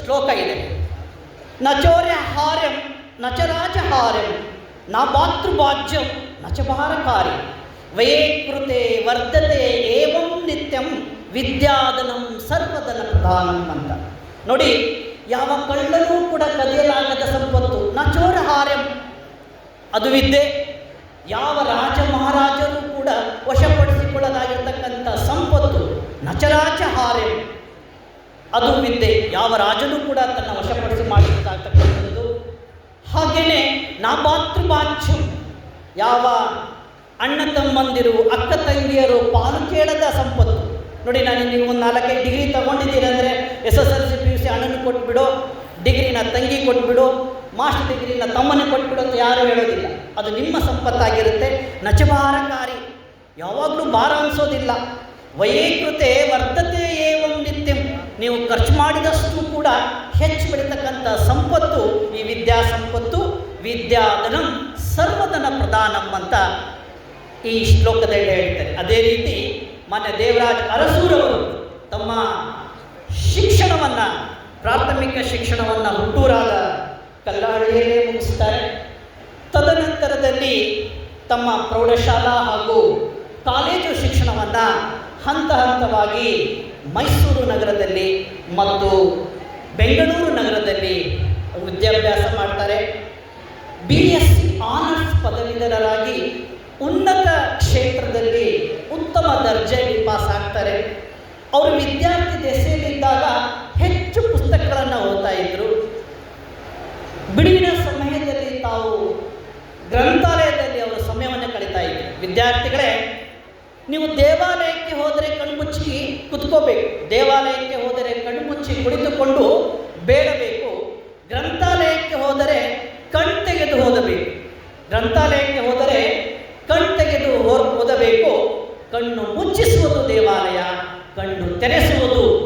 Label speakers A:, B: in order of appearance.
A: ಶ್ಲೋಕ ಇದೆ. ನ ಚೌರ್ಯಹಾರ್ಯಂ ನ ಚ ರಾಜಹಾರ್ಯಂ ನ ಭಾತೃಭಾಜ್ಯಂ ನ ಚ ಭಾರಕಾರಿ ವಯೇ ಕೃತೆ ವರ್ಧತೆ ಏವಂ ನಿತ್ಯಂ ವಿದ್ಯಾಧನಂ ಸರ್ವಧನ ಪ್ರಧಾನಂ ಅಂತ. ನೋಡಿ, ಯಾವ ಕಳ್ಳನೂ ಕೂಡ ಕದಿಯಲಾಗದ ಸಂಪತ್ತು ನ ಚೌರ್ಯಹಾರ್ಯಂ, ಅದು ವಿದ್ಯೆ. ಯಾವ ರಾಜ ಮಹಾರಾಜರು ಕೂಡ ವಶಪಡಿಸಿಕೊಳ್ಳಲಾಗಿರ್ತಕ್ಕಂಥ ಸಂಪತ್ತು ನಚರಾಜಹಾರ್ಯಂ, ಅದು ವಿದ್ಯೆ. ಯಾವ ರಾಜನೂ ಕೂಡ ತನ್ನ ವಶಪಡಿಸಿ ಮಾಡಿರ್ತಕ್ಕಂಥದ್ದು. ಹಾಗೆಯೇ ನಾಭಾತೃಭಾಜ್ಯಂ, ಯಾವ ಅಣ್ಣ ತಮ್ಮಂದಿರು ಅಕ್ಕ ತಂಗಿಯರು ಪಾಲು ಕೇಳದ ಸಂಪತ್ತು. ನೋಡಿ, ನಾನು ನೀವು ಒಂದು 4-5 ಡಿಗ್ರಿ ತೊಗೊಂಡಿದ್ದೀರಿ ಅಂದರೆ SSLC PUC ಅಣ್ಣನ ಕೊಟ್ಬಿಡು, ಡಿಗ್ರಿನ ತಂಗಿ ಕೊಟ್ಬಿಡು, ಮಾಸ್ಟರ್ ಡಿಗ್ರಿನ ತಮ್ಮನ ಕೊಟ್ಬಿಡು ಅಂತ ಯಾರೂ ಹೇಳೋದಿಲ್ಲ. ಅದು ನಿಮ್ಮ ಸಂಪತ್ತಾಗಿರುತ್ತೆ. ನಚಭಾರಕಾರಿ, ಯಾವಾಗಲೂ ಭಾರ ಅನಿಸೋದಿಲ್ಲ. ವಯೇಕೃತೆ ವರ್ಧತೆ ಏವಂ ನಿತ್ಯಂ, ನೀವು ಖರ್ಚು ಮಾಡಿದಷ್ಟು ಕೂಡ ಹೆಚ್ಚು ಬೆಳೀತಕ್ಕಂಥ ಸಂಪತ್ತು ಈ ವಿದ್ಯಾ ಸಂಪತ್ತು. ವಿದ್ಯಾಧನಂ ಸರ್ವಧನ ಪ್ರಧಾನಂ ಅಂತ ಈ ಶ್ಲೋಕದಲ್ಲಿ ಹೇಳ್ತಾರೆ. ಅದೇ ರೀತಿ ಮಾನ್ಯ ದೇವರಾಜ ಅರಸೂರವರು ತಮ್ಮ ಶಿಕ್ಷಣವನ್ನು, ಪ್ರಾಥಮಿಕ ಶಿಕ್ಷಣವನ್ನು ಹುಟ್ಟೂರಾದ ಕಲ್ಲಹಳ್ಳಿಯಲ್ಲೇ ಮುಗಿಸ್ತಾರೆ. ತದನಂತರದಲ್ಲಿ ತಮ್ಮ ಪ್ರೌಢಶಾಲಾ ಹಾಗೂ ಕಾಲೇಜು ಶಿಕ್ಷಣವನ್ನು ಹಂತ ಹಂತವಾಗಿ ಮೈಸೂರು ನಗರದಲ್ಲಿ ಮತ್ತು ಬೆಂಗಳೂರು ನಗರದಲ್ಲಿ ವಿದ್ಯಾಭ್ಯಾಸ ಮಾಡ್ತಾರೆ. BSc ಆನರ್ಸ್ ಪದವೀಧರರಾಗಿ ಉನ್ನತ ಕ್ಷೇತ್ರದಲ್ಲಿ ಉತ್ತಮ ದರ್ಜೆಯಲ್ಲಿ ಪಾಸ್ ಆಗ್ತಾರೆ. ಅವರು ವಿದ್ಯಾರ್ಥಿ ದೆಸೆಯಲ್ಲಿದ್ದಾಗ ಹೆಚ್ಚು ಪುಸ್ತಕಗಳನ್ನು ಓದ್ತಾ ಇದ್ದರು. ಬಿಡುವಿನ ಸಮಯದಲ್ಲಿ ತಾವು ಗ್ರಂಥಾಲಯದಲ್ಲಿ ಅವರು ಸಮಯವನ್ನು ಕಳೀತಾ ಇದ್ದರು. ವಿದ್ಯಾರ್ಥಿಗಳೇ, ನೀವು ದೇವಾಲಯಕ್ಕೆ ಹೋದರೆ ಕಣ್ಮುಚ್ಚಿ ಕುತ್ಕೋಬೇಕು, ದೇವಾಲಯಕ್ಕೆ ಹೋದರೆ ಕಣ್ಮುಚ್ಚಿ ಕುಳಿತುಕೊಂಡು ಬೇಡಬೇಕು. ಗ್ರಂಥಾಲಯಕ್ಕೆ ಹೋದರೆ ಕಣ್ ತೆಗೆದು ಓದಬೇಕು. ಗ್ರಂಥಾಲಯಕ್ಕೆ ಹೋದರೆ ಕಣ್ ತೆಗೆದು ಓದಬೇಕು. ಕಣ್ಣು ಮುಚ್ಚಿಸುವುದು ದೇವಾಲಯ, ಕಣ್ಣು ತೆರೆಸುವುದು